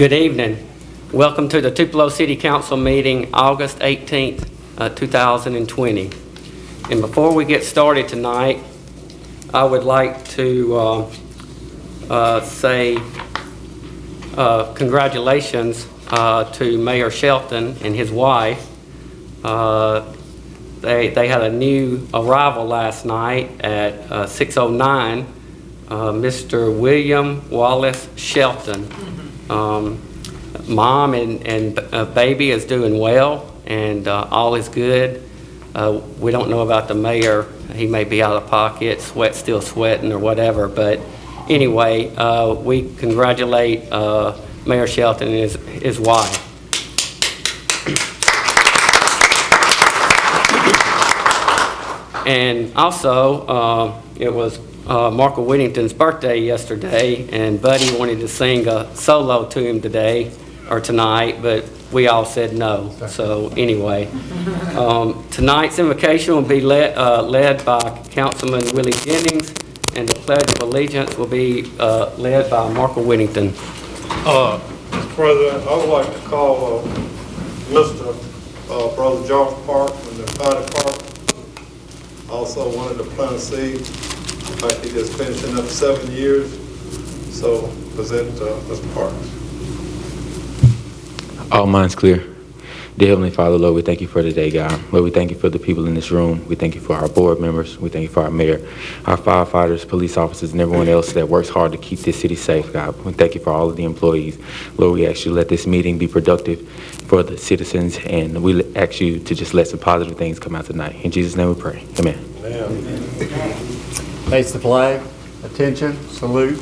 Good evening. Welcome to the Tupelo City Council meeting, August 18th, 2020. And before we get started tonight, I would like to say congratulations to Mayor Shelton and his wife. They had a new arrival last night at 6:09, Mr. William Wallace Shelton. Mom and baby is doing well, and all is good. We don't know about the mayor. He may be out of pocket, still sweating or whatever. But anyway, we congratulate Mayor Shelton and his wife. And also, it was Marco Whittington's birthday yesterday, and Buddy wanted to sing a solo to him today or tonight, but we all said no. So anyway, tonight's invocation will be led by Councilman Willie Jennings, and the Pledge of Allegiance will be led by Marco Whittington. Mr. President, I would like to call Mr. Brother George Park from the fire department. Also wanted to plant a seed. Like he just finishing up 7 years. So present Mr. Parks. All minds clear. Dear Heavenly Father, Lord, we thank you for today, God. Lord, we thank you for the people in this room. We thank you for our board members. We thank you for our mayor, our firefighters, police officers, and everyone else that works hard to keep this city safe, God. We thank you for all of the employees. Lord, we ask you to let this meeting be productive for the citizens, and we ask you to just let some positive things come out tonight. In Jesus' name we pray. Amen. Amen. Face the flag. Attention. Salute.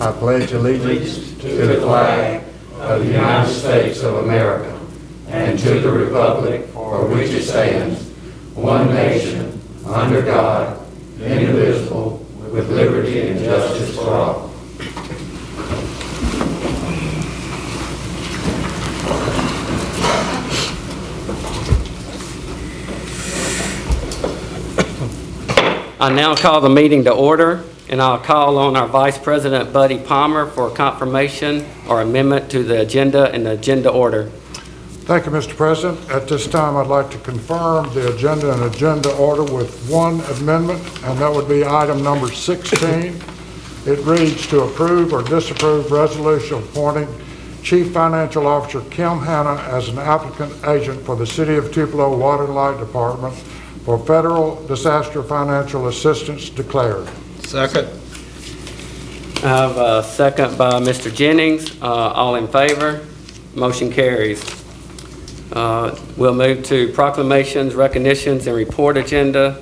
I pledge allegiance to the flag of the United States of America and to the republic for which it stands, one nation, under God, indivisible, with liberty and justice for all. I now call the meeting to order, and I'll call on our Vice President, Buddy Palmer, for confirmation or amendment to the agenda and the agenda order. Thank you, Mr. President. At this time, I'd like to confirm the agenda and agenda order with one amendment, and that would be item number 16. It reads to approve or disapprove resolution appointing Chief Financial Officer Kim Hanna as an applicant agent for the City of Tupelo Water and Light Department for federal disaster financial assistance declared. Second. I have a second by Mr. Jennings. All in favor? Motion carries. We'll move to proclamations, recognitions, and report agenda.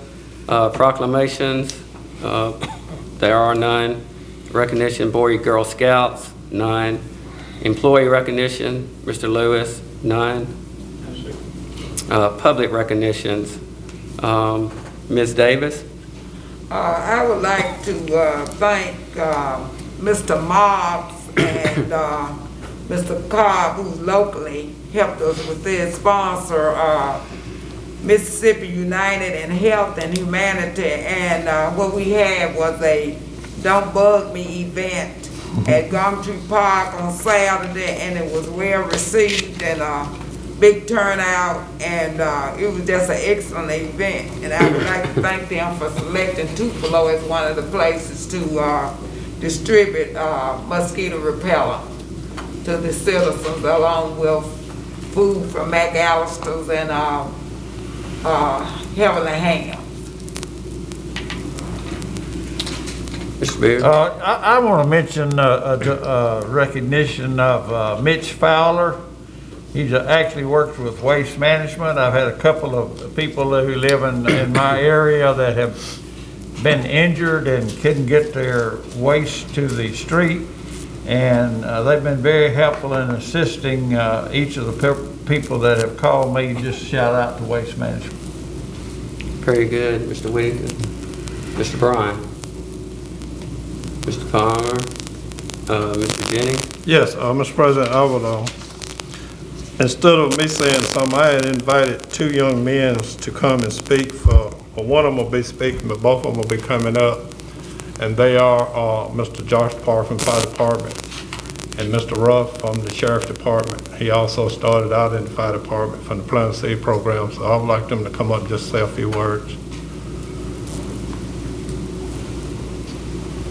Proclamations, there are none. Recognition, Boy Girl Scouts, none. Employee recognition, Mr. Lewis, none. Public recognitions, Ms. Davis. I would like to thank Mr. Mobbs and Mr. Cobb, who's locally helped us with this, sponsor Mississippi United in Health and Humanity, and what we had was a Don't Bug Me event at Gumtree Park on Saturday, and it was well received and big turnout, and it was just an excellent event. And I would like to thank them for selecting Tupelo as one of the places to distribute mosquito repellent to the citizens, along with food from McAllister's and Heavenly Ham. Mr. Beard. I want to mention recognition of Mitch Fowler. He actually works with waste management. I've had a couple of people who live in my area that have been injured and couldn't get their waste to the street, and they've been very helpful in assisting each of the people that have called me. Just shout out to Waste Management. Very good, Mr. Whittington. Mr. Bryan. Mr. Palmer. Mr. Jennings. Yes, Mr. President, I would, instead of me saying something, I had invited two young men to come and speak for one of them will be speaking, but both of them will be coming up. And they are Mr. Josh Park from Fire Department and Mr. Ruff from the Sheriff Department. He also started out in the Fire Department from the Plant Seed program, so I would like them to come up and just say a few words.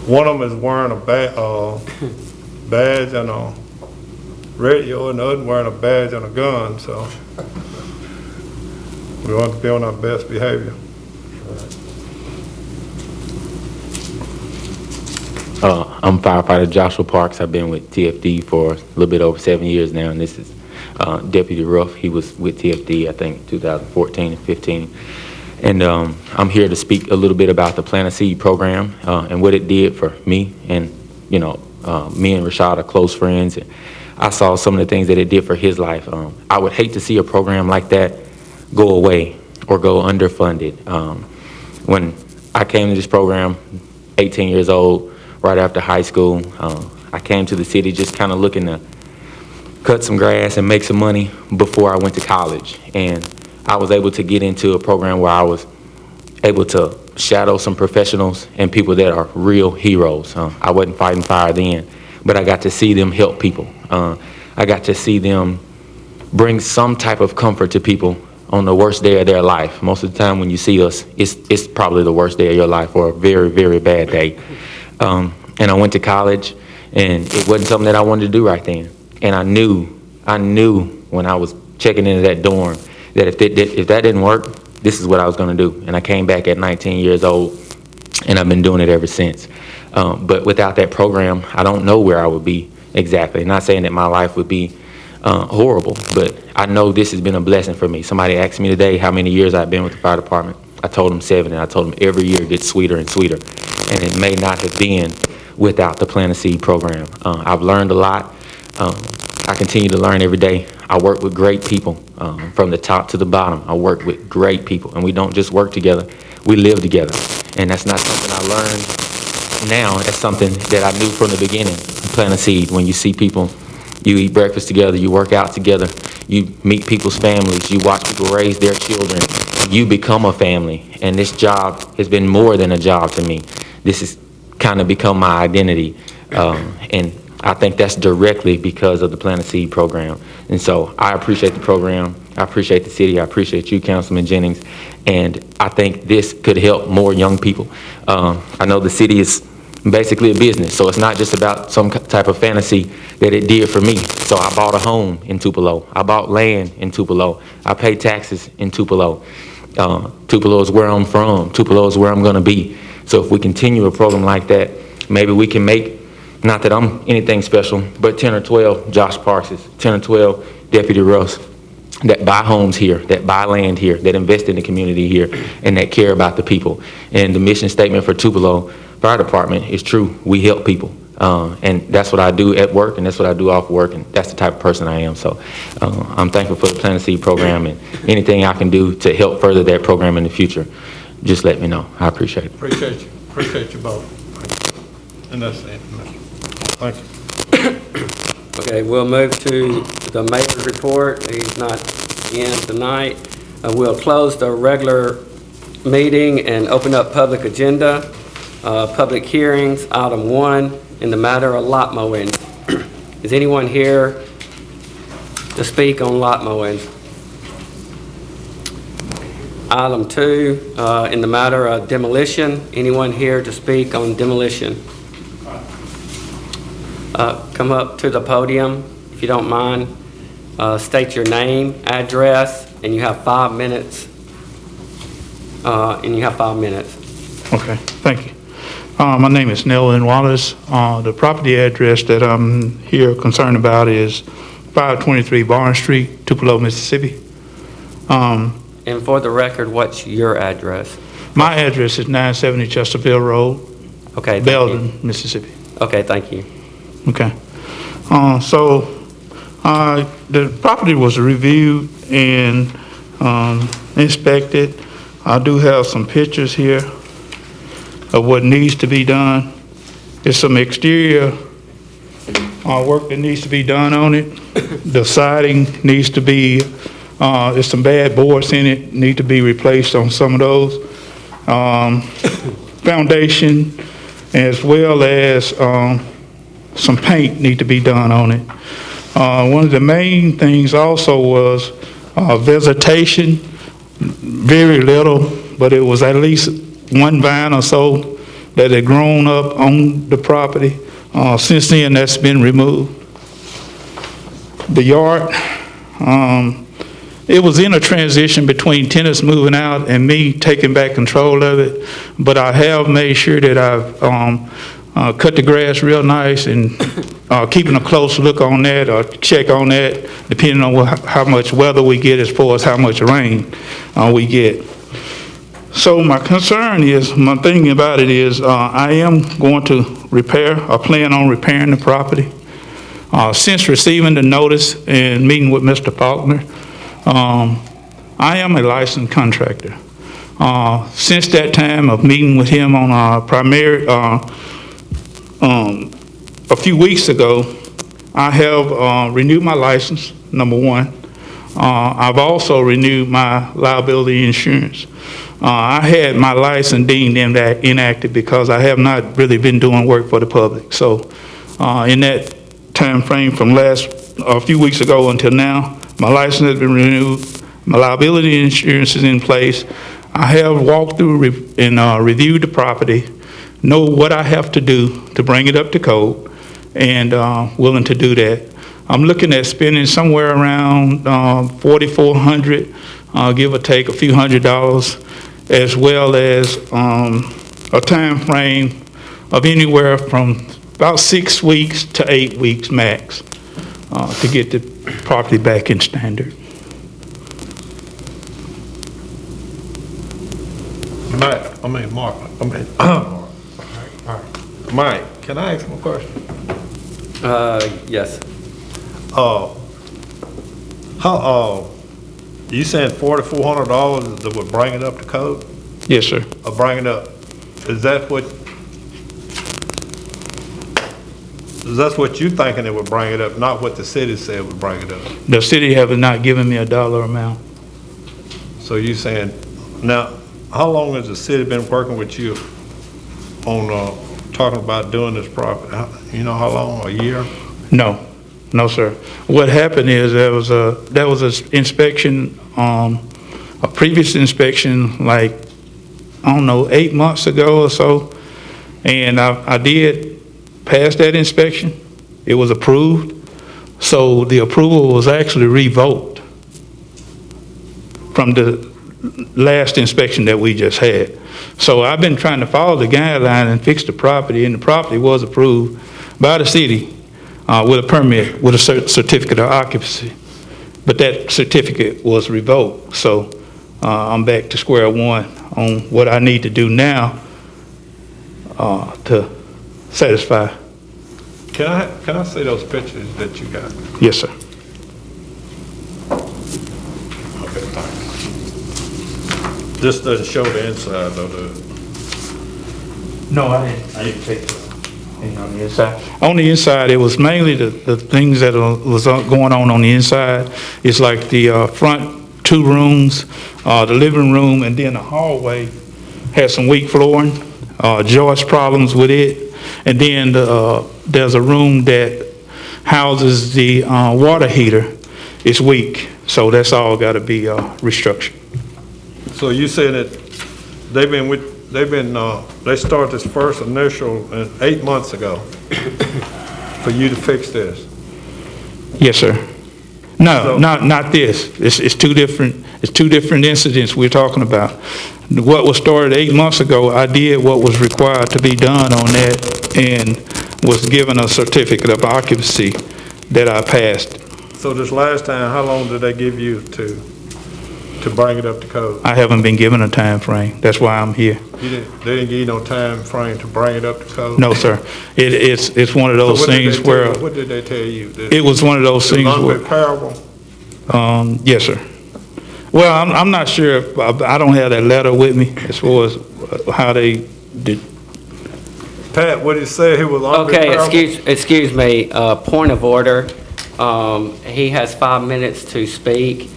One of them is wearing a badge and a radio, and the other wearing a badge and a gun, so we want to be on our best behavior. I'm firefighter Joshua Parks. I've been with TFD for a little bit over 7 years now, and this is Deputy Ruff. He was with TFD, I think, 2014 and 15. And I'm here to speak a little bit about the Plant a Seed program and what it did for me. And, you know, me and Rashad are close friends. And I saw some of the things that it did for his life. I would hate to see a program like that go away or go underfunded. When I came to this program, 18 years old, right after high school, I came to the city just kind of looking to cut some grass and make some money before I went to college. And I was able to get into a program where I was able to shadow some professionals and people that are real heroes. I wasn't fighting fire then, but I got to see them help people. I got to see them bring some type of comfort to people on the worst day of their life. Most of the time when you see us, it's probably the worst day of your life or a very, very bad day. And I went to college, and it wasn't something that I wanted to do right then. And I knew when I was checking into that dorm that if that didn't work, this is what I was going to do. And I came back at 19 years old, and I've been doing it ever since. But without that program, I don't know where I would be exactly. Not saying that my life would be horrible, but I know this has been a blessing for me. Somebody asked me today how many years I've been with the fire department. I told them 7, and I told them every year it gets sweeter and sweeter. And it may not have been without the Plant a Seed program. I've learned a lot. I continue to learn every day. I work with great people from the top to the bottom. I work with great people, and we don't just work together, we live together. And that's not something I learned now. That's something that I knew from the beginning. Plant a Seed, when you see people, you eat breakfast together, you work out together, you meet people's families, you watch people raise their children, you become a family. And this job has been more than a job to me. This has kind of become my identity. And I think that's directly because of the Plant a Seed program. And so I appreciate the program. I appreciate the city. I appreciate you, Councilman Jennings. And I think this could help more young people. I know the city is basically a business, so it's not just about some type of fantasy that it did for me. So I bought a home in Tupelo. I bought land in Tupelo. I pay taxes in Tupelo. Tupelo is where I'm from. Tupelo is where I'm going to be. So if we continue a program like that, maybe we can make, not that I'm anything special, but 10 or 12 Josh Parkses, 10 or 12 Deputy Russ that buy homes here, that buy land here, that invest in the community here, and that care about the people. And the mission statement for Tupelo Fire Department is true. We help people. And that's what I do at work, and that's what I do off work, and that's the type of person I am. So I'm thankful for the Plant a Seed program, and anything I can do to help further that program in the future, just let me know. I appreciate it. Appreciate you. Appreciate you both. And that's it. Thank you. Okay, we'll move to the mayor's report. He's not in tonight. We'll close the regular meeting and open up public agenda. Public hearings, item 1, in the matter of lot mowing. Is anyone here to speak on lot mowing? Item 2, in the matter of demolition. Anyone here to speak on demolition? Come up to the podium, if you don't mind. State your name, address, and you have 5 minutes. Okay, thank you. My name is Nelson Wallace. The property address that I'm here concerned about is 523 Barn Street, Tupelo, Mississippi. And for the record, what's your address? My address is 970 Chesterfield Road, Okay, Belden, Mississippi. Okay, thank you. Okay. The property was reviewed and inspected. I do have some pictures here of what needs to be done. There's some exterior work that needs to be done on it. The siding needs to be, there's some bad boards in it, need to be replaced on some of those. Foundation, as well as some paint need to be done on it. One of the main things also was vegetation, very little, but it was at least one vine or so that had grown up on the property. Since then, that's been removed. The yard, it was in a transition between tenants moving out and me taking back control of it, but I have made sure that I've cut the grass real nice and keeping a close look on that or check on that, depending on how much weather we get as far as how much rain we get. So my concern is, my thinking about it is, I am going to repair or plan on repairing the property. Since receiving the notice and meeting with Mr. Faulkner, I am a licensed contractor. Since that time of meeting with him on a few weeks ago, I have renewed my license, number one. I've also renewed my liability insurance. I had my license deemed inactive because I have not really been doing work for the public. So in that time frame from a few weeks ago until now, my license has been renewed, my liability insurance is in place. I have walked through and reviewed the property, know what I have to do to bring it up to code, and willing to do that. I'm looking at spending somewhere around $4,400, give or take a few $100s, as well as a time frame of anywhere from about 6 weeks to 8 weeks max to get the property back in standard. Mike, can I ask him a question? Yes. You saying $4,400 that would bring it up to code? Yes, sir. Or bring it up, is that what you thinking it would bring it up, not what the city said would bring it up? The city have not given me a dollar amount. So you saying, now, how long has the city been working with you on talking about doing this property? You know how long, a year? No, sir. What happened is there was an inspection, a previous inspection, like, I don't know, 8 months ago or so, and I did pass that inspection. It was approved. So the approval was actually revoked from the last inspection that we just had. So I've been trying to follow the guideline and fix the property, and the property was approved by the city with a permit, with a certificate of occupancy. But that certificate was revoked. So I'm back to square one on what I need to do now to satisfy. Can I see those pictures that you got? Yes, sir. Okay, thanks. This doesn't show the inside though, does it? No, I didn't take anything on the inside. On the inside, it was mainly the things that was going on the inside. It's like the front 2 rooms, the living room, and then the hallway had some weak flooring, joist problems with it. And then there's a room that houses the water heater. It's weak, so that's all got to be restructured. So you saying that they started this first initial 8 months ago for you to fix this? Yes, sir. No, not this. It's two different incidents we're talking about. What was started 8 months ago, I did what was required to be done on that and was given a certificate of occupancy that I passed. So this last time, how long did they give you to bring it up to code? I haven't been given a time frame. That's why I'm here. They didn't give you no time frame to bring it up to code? No, sir. It's one of those things where What did they tell you? it was one of those things where. Unrepairable? Yes, sir. Well, I'm not sure. I don't have that letter with me as far as how they did. Pat, what did he say? He was Okay, unrepairable? excuse me, point of order. He has 5 minutes to speak.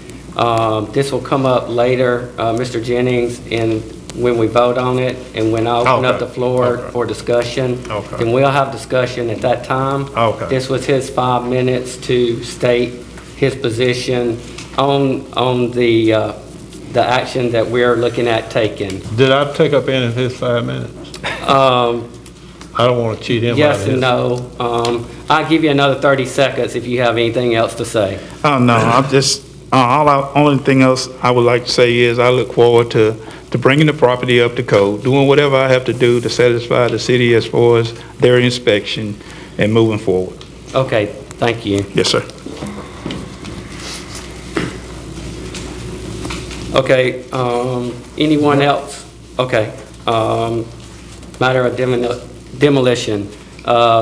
This will come up later, Mr. Jennings, in when we vote on it, and when I open up Okay. the floor Okay. for discussion. Okay. Then we'll have discussion at that time. Okay. This was his 5 minutes to state his position on the action that we're looking at taking. Did I take up any of his 5 minutes? I don't want to cheat him out of Yes his. and no. I'll give you another 30 seconds if you have anything else to say. Oh, no, I'm just, only thing else I would like to say is I look forward to bringing the property up to code, doing whatever I have to do to satisfy the city as far as their inspection and moving forward. Okay, thank you. Yes, sir. Okay, anyone else? Okay, matter of demolition.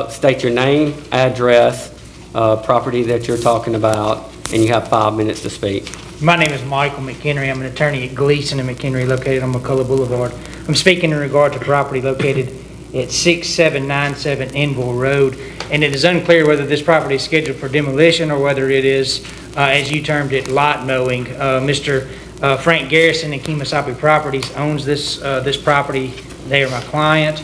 State your name, address, property that you're talking about, and you have 5 minutes to speak. My name is Michael McHenry. I'm an attorney at Gleason and McHenry located on McCullough Boulevard. I'm speaking in regard to property located at 6797 Enville Road, and it is unclear whether this property is scheduled for demolition or whether it is, as you termed it, lot mowing. Mr. Frank Garrison and Kemosabe Properties owns this property. They are my client.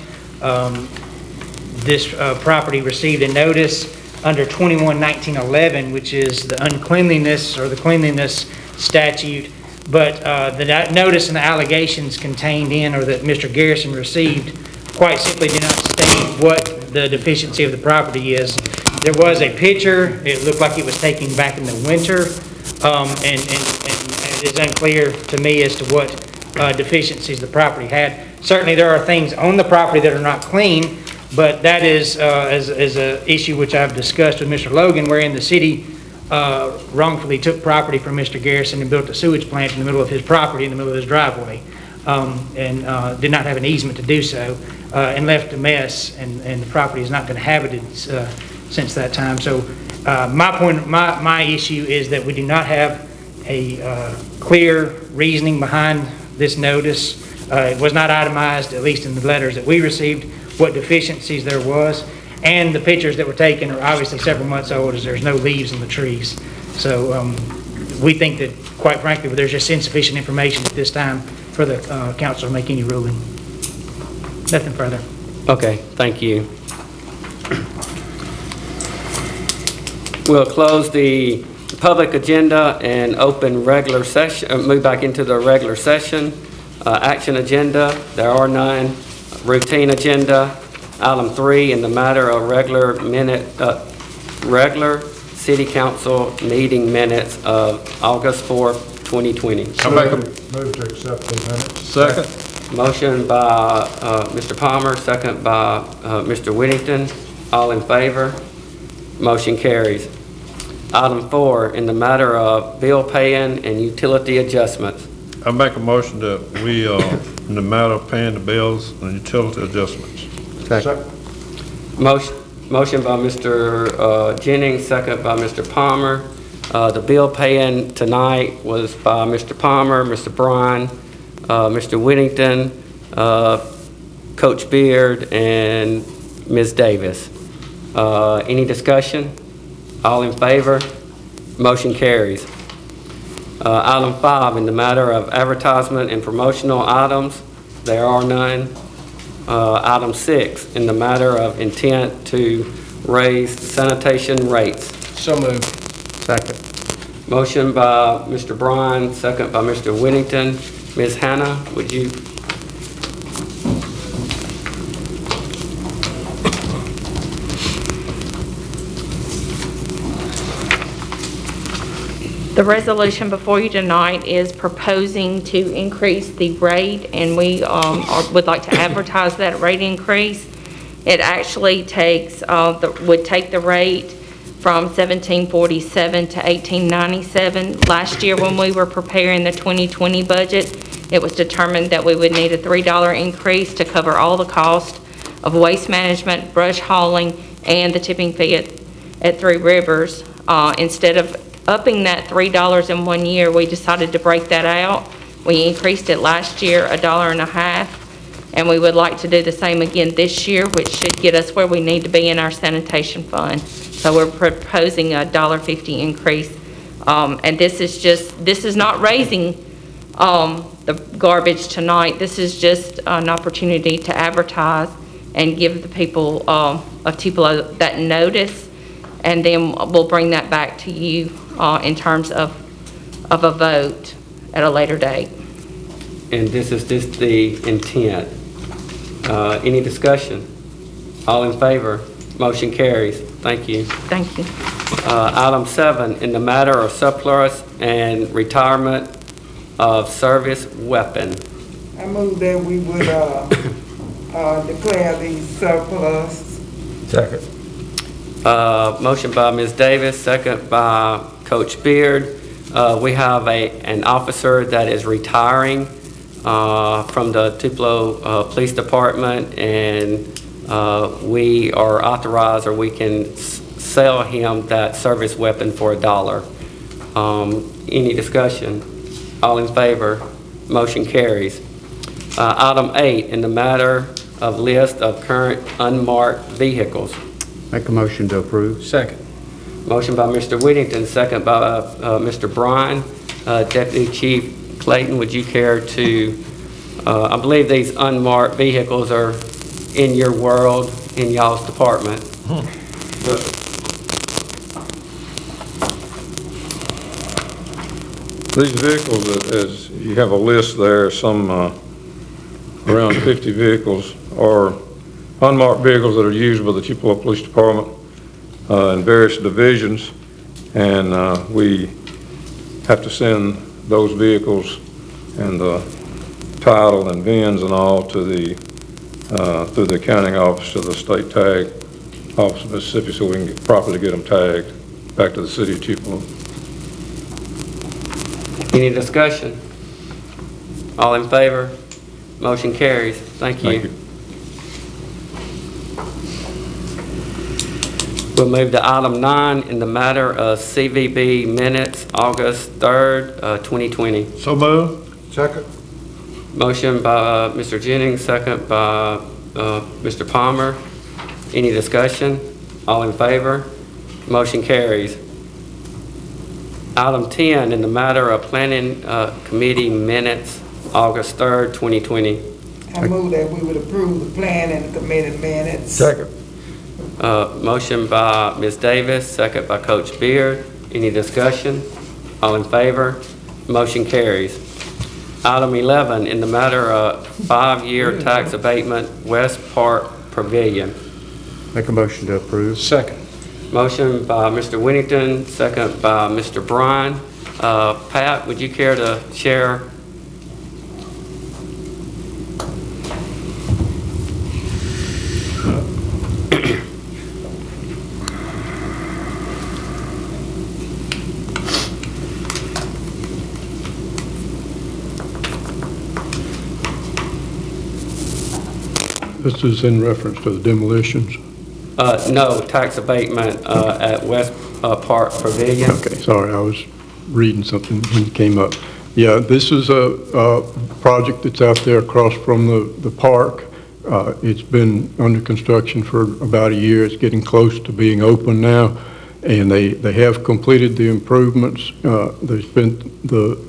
This property received a notice under 21-1911, which is the uncleanliness or the cleanliness statute, but the notice and the allegations contained in or that Mr. Garrison received quite simply do not state what the deficiency of the property is. There was a picture. It looked like it was taken back in the winter, and it is unclear to me as to what deficiencies the property had. Certainly there are things on the property that are not clean, but that is an issue which I've discussed with Mr. Logan, wherein the city wrongfully took property from Mr. Garrison and built a sewage plant in the middle of his property, in the middle of his driveway, and did not have an easement to do so, and left a mess, and the property is not been inhabited since that time. So my issue is that we do not have a clear reasoning behind this notice. It was not itemized, at least in the letters that we received, what deficiencies there was, and the pictures that were taken are obviously several months old as there's no leaves on the trees. So we think that, quite frankly, there's just insufficient information at this time for the council to make any ruling. Nothing further. Okay, thank you. We'll close the public agenda and open regular session, move back into the regular session. Action agenda, there are none. Routine agenda, item 3, in the matter of regular city council meeting minutes of August 4th, 2020. Move to accept the minutes. Second. Motion by Mr. Palmer, second by Mr. Whittington. All in favor? Motion carries. Item 4, in the matter of bill paying and utility adjustments. I make a motion that we, in the matter of paying the bills and utility adjustments. Motion by Mr. Jennings, second by Mr. Palmer. The bill paying tonight was by Mr. Palmer, Mr. Bryan, Mr. Whittington, Coach Beard, and Ms. Davis. Any discussion? All in favor? Motion carries. Item 5, in the matter of advertisement and promotional items, there are none. Item 6, in the matter of intent to raise sanitation rates. So moved. Second. Motion by Mr. Bryan, second by Mr. Whittington. Ms. Hannah, would you? The resolution before you tonight is proposing to increase the rate, and we would like to advertise that rate increase. It actually would take the rate from $17.47 to $18.97. Last year, when we were preparing the 2020 budget, it was determined that we would need a $3 increase to cover all the cost of waste management, brush hauling, and the tipping fee at Three Rivers. Instead of upping that $3 in 1 year, we decided to break that out. We increased it last year $1.50, and we would like to do the same again this year, which should get us where we need to be in our sanitation fund. So we're proposing a $1.50 increase, and this is not raising the garbage tonight. This is just an opportunity to advertise and give the people of Tupelo that notice, and then we'll bring that back to you in terms of a vote at a later date. And this is just the intent. Any discussion? All in favor? Motion carries. Thank you. Thank you. Item 7, in the matter of surplus and retirement of service weapon. I move that we would declare these surplus. Second. Motion by Ms. Davis, second by Coach Beard. We have an officer that is retiring from the Tupelo Police Department, and we are authorized, or we can sell him that service weapon for $1. Any discussion? All in favor? Motion carries. Item 8, in the matter of list of current unmarked vehicles. Make a motion to approve. Second. Motion by Mr. Whittington, second by Mr. Bryan. Deputy Chief Clayton, would you care to, I believe these unmarked vehicles are in your world, in y'all's department. These vehicles, as you have a list there, some around 50 vehicles are unmarked vehicles that are used by the Tupelo Police Department in various divisions, and we have to send those vehicles and the title and VINs and all to the through the accounting office to the state tag office of Mississippi, so we can properly get them tagged back to the city of Tupelo. Any discussion? All in favor? Motion carries. Thank you. Thank you. We'll move to item 9, in the matter of CVB minutes, August 3rd, 2020. So moved. Second. Motion by Mr. Jennings, second by Mr. Palmer. Any discussion? All in favor? Motion carries. Item 10, in the matter of planning committee minutes, August 3rd, 2020. I move that we would approve the plan and the committee minutes. Second. Motion by Ms. Davis, second by Coach Beard. Any discussion? All in favor? Motion carries. Item 11, in the matter of 5-year tax abatement, West Park Pavilion. Make a motion to approve. Second. Motion by Mr. Whittington, second by Mr. Bryan. Pat, would you care to share? This is in reference to the demolitions. No, tax abatement at West Park Pavilion. Okay, sorry, I was reading something when it came up. Yeah, this is a project that's out there across from the park. It's been under construction for about a year. It's getting close to being open now, and they have completed the improvements. There's been the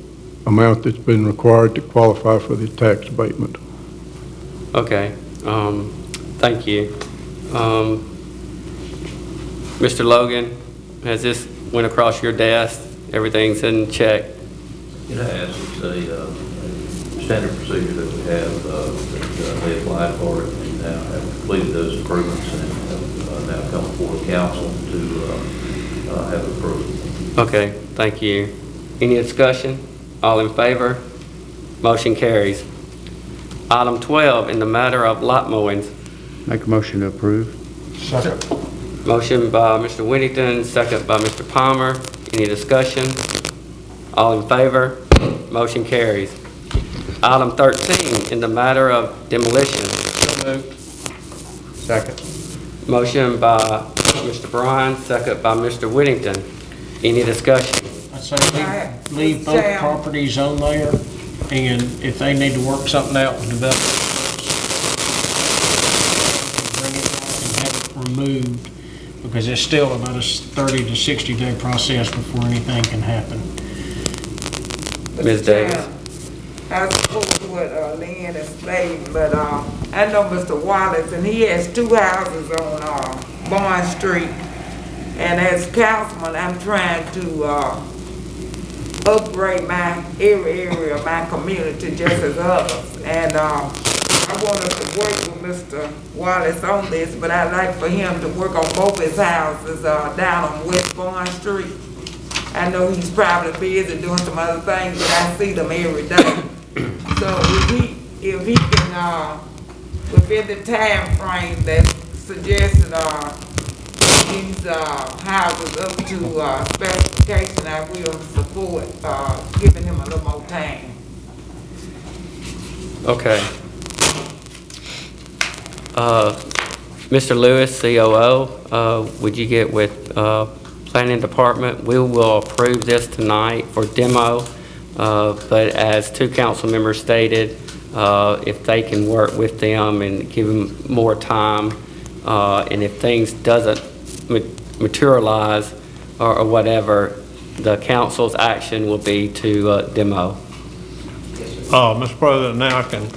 amount that's been required to qualify for the tax abatement. Okay, thank you. Mr. Logan, has this went across your desk? Everything's in check? It has. It's a standard procedure that we have, that they applied for it and now have completed those improvements and have now come before council to have it approved. Okay, thank you. Any discussion? All in favor? Motion carries. Item 12, in the matter of lot mowings. Make a motion to approve. Second. Motion by Mr. Whittington, second by Mr. Palmer. Any discussion? All in favor? Motion carries. Item 13, in the matter of demolition. So moved. Second. Motion by Mr. Bryan, second by Mr. Whittington. Any discussion? I say leave both properties on there, and if they need to work something out with development, bring it back and have it removed, because it's still about a 30 to 60 day process before anything can happen. Ms. Davis? I support what Lynn is saying, but I know Mr. Wallace, and he has 2 houses on Barn Street. And as councilman, I'm trying to upgrade my area of my community just as others. And I wanted to work with Mr. Wallace on this, but I'd like for him to work on both his houses down on West Barn Street. I know he's probably busy doing some other things, but I see them every day. So if he can, within the time frame that's suggested, these houses up to specification, I will support giving him a little more time. Okay. Mr. Lewis, COO, would you get with Planning Department? We will approve this tonight for demo, but as 2 council members stated, if they can work with them and give them more time, and if things doesn't materialize or whatever, the council's action will be to demo. Mr. President, now I can,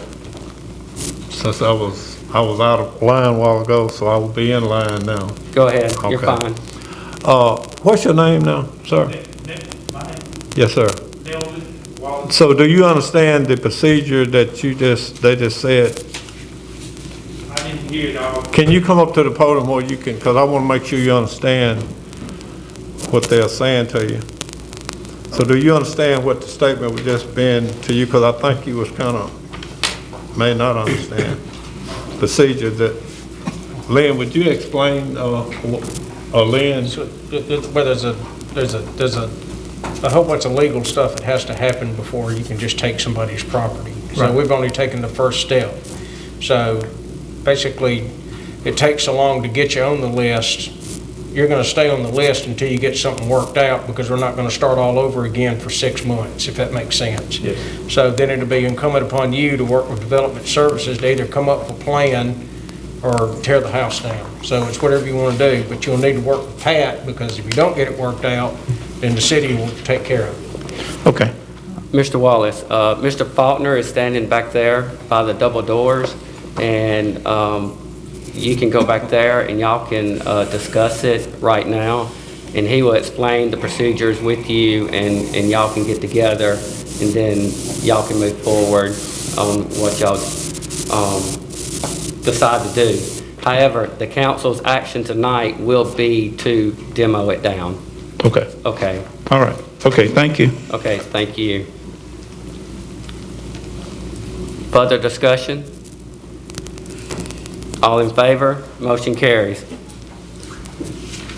since I was out of line a while ago, so I will be in line now. Go ahead, you're Okay. fine. What's your name now, sir? Yes, sir. So do you understand the procedure that they just said? I didn't hear it all. Can you come up to the podium where you can, because I want to make sure you understand what they're saying to you. So do you understand what the statement was just been to you? Because I think you was kind of, may not understand procedure that, Lynn, would you explain, Lynn? Well, there's a whole bunch of legal stuff that has to happen before you can just take somebody's property. So Right. we've only taken the first step. So basically, it takes so long to get you on the list. You're going to stay on the list until you get something worked out, because we're not going to start all over again for 6 months, if that makes sense. Yes. So then it'll be incumbent upon you to work with Development Services to either come up with a plan or tear the house down. So it's whatever you want to do, but you'll need to work with Pat, because if you don't get it worked out, then the city will take care of it. Okay. Mr. Wallace, Mr. Faulkner is standing back there by the double doors, and you can go back there and y'all can discuss it right now, and he will explain the procedures with you, and y'all can get together, and then y'all can move forward on what y'all decide to do. However, the council's action tonight will be to demo it down. Okay, Okay, all right. Okay, thank you. okay, thank you. Further discussion? All in favor? Motion carries.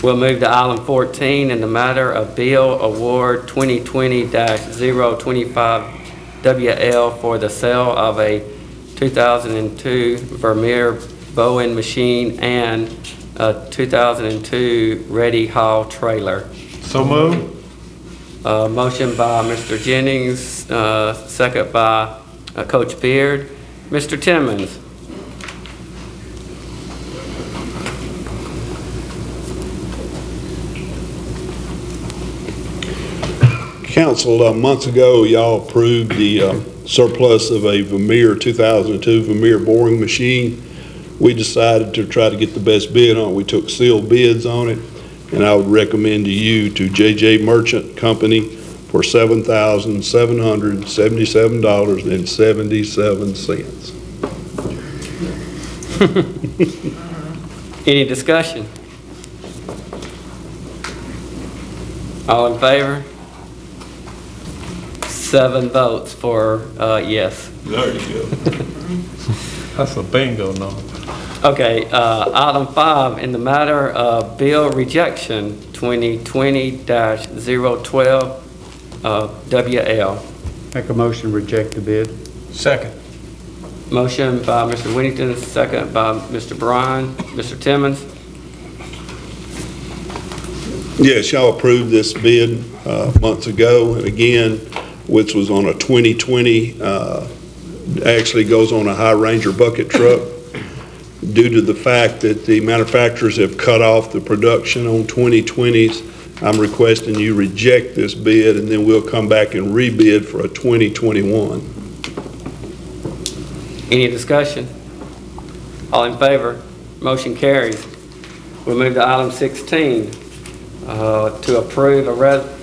We'll move to item 14 in the matter of Bill Award 2020-025WL for the sale of a 2002 Vermeer Bowen machine and a 2002 Ready Haul trailer. So moved. Motion by Mr. Jennings, second by Coach Beard. Mr. Timmons. Council, months ago, y'all approved the surplus of a Vermeer 2002 Vermeer boring machine. We decided to try to get the best bid on it. We took sealed bids on it, and I would recommend to you to J.J. Merchant Company for $7,777.77. Any discussion? All in favor? 7 votes for yes. There you go. That's a bingo number. Okay, item 5, in the matter of bill rejection 2020-012 WL. Make a motion to reject the bid. Second. Motion by Mr. Whittington, second by Mr. Bryan. Mr. Timmons? Yes, y'all approved this bid months ago, and again, which was on a 2020, actually goes on a High Ranger bucket truck. Due to the fact that the manufacturers have cut off the production on 2020s, I'm requesting you reject this bid, and then we'll come back and rebid for a 2021. Any discussion? All in favor? Motion carries. We'll move to item 16, to approve a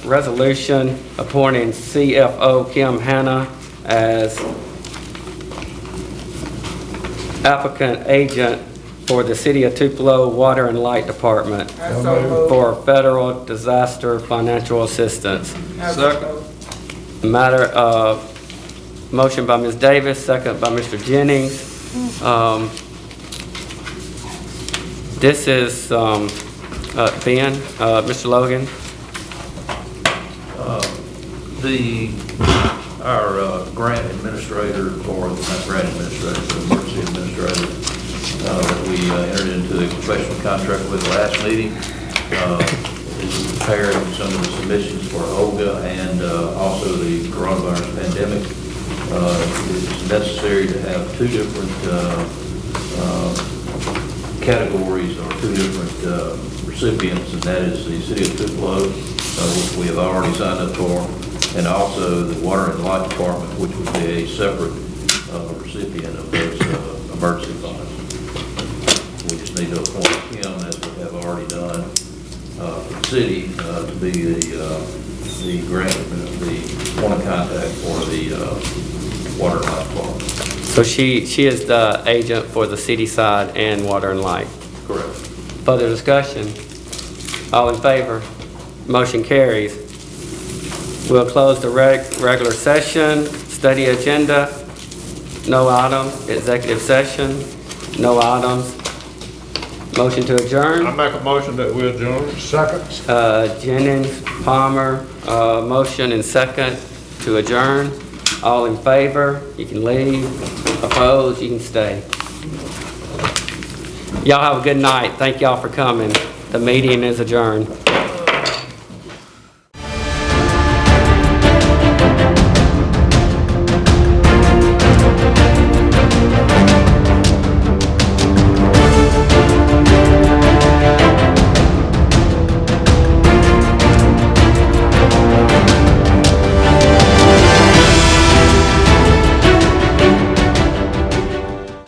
resolution appointing CFO Kim Hanna as applicant agent for the City of Tupelo Water and Light Department for federal disaster financial assistance. Motion by Ms. Davis, second by Mr. Jennings. This is, Ben, Mr. Logan. Our grant administrator, or not grant administrator, but emergency administrator, that we entered into a professional contract with last meeting, is preparing some of the submissions for Olga and also the coronavirus pandemic. It's necessary to have two different categories or two different recipients, and that is the City of Tupelo, which we have already signed up for, and also the Water and Light Department, which would be a separate recipient of those emergency funds. We just need to appoint him, as we have already done, for the city, to be the grant, the point of contact for the Water and Light Department. So she is the agent for the city side and Water and Light. Correct. Further discussion? All in favor? Motion carries. We'll close the regular session, study agenda, no items, executive session, no items. Motion to adjourn? I make a motion that we adjourn. Second. Jennings, Palmer, motion and second to adjourn. All in favor, you can leave. Opposed, you can stay. Y'all have a good night. Thank y'all for coming. The meeting is adjourned.